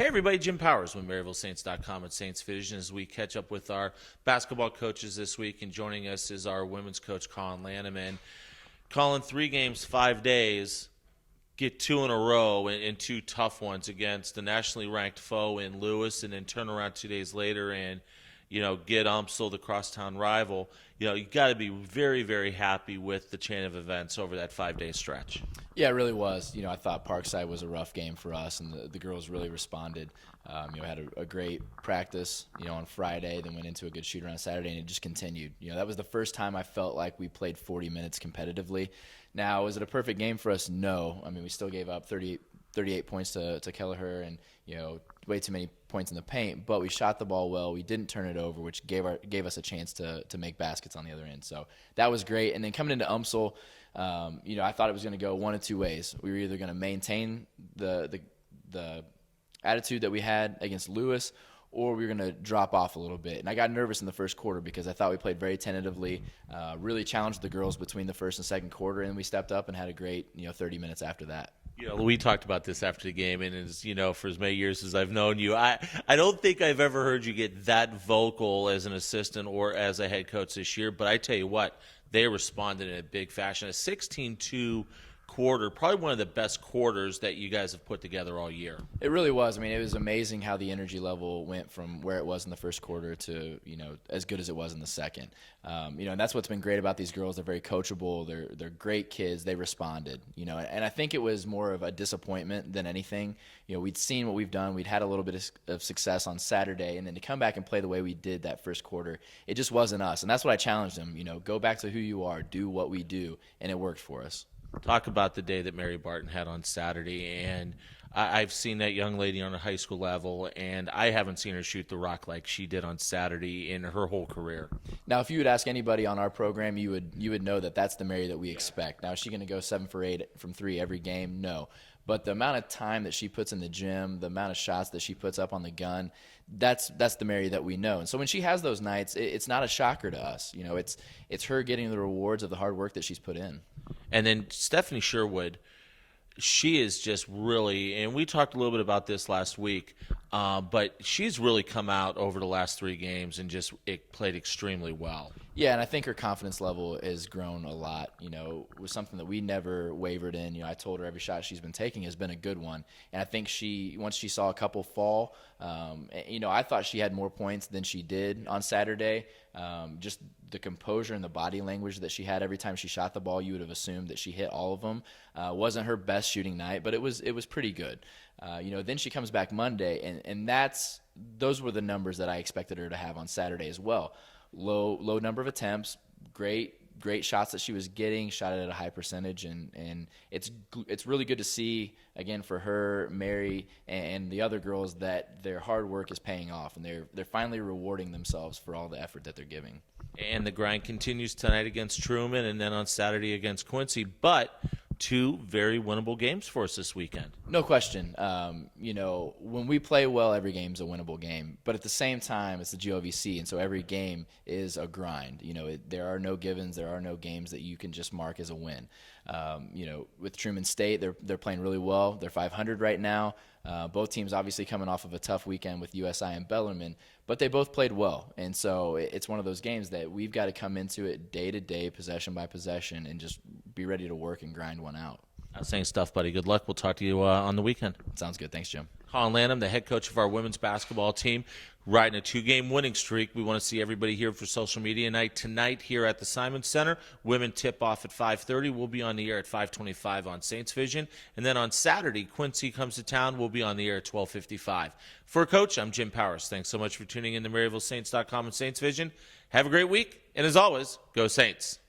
Hey everybody, Jim Powers with MaryvilleSaints.com and Saints Vision as we catch up with our basketball coaches this week, and joining us is our women's coach, Collin Lanam. And Collin, 3 games, 5 days, get 2 in a row and 2 tough ones against the nationally ranked foe in Lewis, and then turn around 2 days later and get UMSL, the crosstown rival. You got to be very, very happy with the chain of events over that 5-day stretch. Yeah, it really was. I thought Parkside was a rough game for us, and the girls really responded. Had a great practice, on Friday, then went into a good shoot around Saturday, and it just continued. That was the first time I felt like we played 40 minutes competitively. Now, is it a perfect game for us? No. We still gave up 38 points to Kelleher, and way too many points in the paint, but we shot the ball well. We didn't turn it over, which gave us a chance to make baskets on the other end. So that was great. And then coming into UMSL, I thought it was going to go one of two ways. We were either going to maintain the attitude that we had against Lewis, or we were going to drop off a little bit. And I got nervous in the first quarter because I thought we played very tentatively, really challenged the girls between the first and second quarter, and we stepped up and had a great 30 minutes after that. We talked about this after the game, and for as many years as I've known you, I don't think I've ever heard you get that vocal as an assistant or as a head coach this year. But I tell you what, they responded in a big fashion. A 16-2 quarter, probably one of the best quarters that you guys have put together all year. It really was. It was amazing how the energy level went from where it was in the first quarter to as good as it was in the second. And that's what's been great about these girls. They're very coachable. They're great kids. They responded. And I think it was more of a disappointment than anything. We'd seen what we've done. We'd had a little bit of success on Saturday, and then to come back and play the way we did that first quarter, it just wasn't us. And that's what I challenged them. Go back to who you are, do what we do, and it worked for us. Talk about the day that Mary Barton had on Saturday, and I've seen that young lady on a high school level, and I haven't seen her shoot the rock like she did on Saturday in her whole career. Now, if you would ask anybody on our program, you would know that that's the Mary that we expect. Now, is she going to go 7 for 8 from 3 every game? No. But the amount of time that she puts in the gym, the amount of shots that she puts up on the gun, that's the Mary that we know. And so when she has those nights, it's not a shocker to us. It's her getting the rewards of the hard work that she's put in. And then Stephanie Sherwood, she is just really, and we talked a little bit about this last week, but she's really come out over the last 3 games and just played extremely well. Yeah, and I think her confidence level has grown a lot. It was something that we never wavered in. I told her every shot she's been taking has been a good one. And I think once she saw a couple fall, I thought she had more points than she did on Saturday. Just the composure and the body language that she had every time she shot the ball, you would have assumed that she hit all of them. Wasn't her best shooting night, but it was pretty good. Then she comes back Monday, and those were the numbers that I expected her to have on Saturday as well. Low number of attempts, great shots that she was getting, shot it at a high percentage, and it's really good to see, again, for her, Mary, and the other girls, that their hard work is paying off, and they're finally rewarding themselves for all the effort that they're giving. And the grind continues tonight against Truman, and then on Saturday against Quincy, but 2 very winnable games for us this weekend. No question. When we play well, every game's a winnable game. But at the same time, it's the GOVC, and so every game is a grind. There are no givens. There are no games that you can just mark as a win. With Truman State, they're playing really well. They're 500 right now. Both teams obviously coming off of a tough weekend with USI and Bellarmine, but they both played well. And so it's one of those games that we've got to come into it day to day, possession by possession, and just be ready to work and grind one out. Saying stuff, buddy. Good luck. We'll talk to you on the weekend. Sounds good. Thanks, Jim. Collin Lanam, the head coach of our women's basketball team, riding a 2-game winning streak. We want to see everybody here for social media night tonight here at the Simon Center. Women tip off at 5:30. We'll be on the air at 5:25 on Saints Vision. And then on Saturday, Quincy comes to town. We'll be on the air at 12:55. For Coach, I'm Jim Powers. Thanks so much for tuning in to MaryvilleSaints.com and Saints Vision. Have a great week. And as always, go Saints.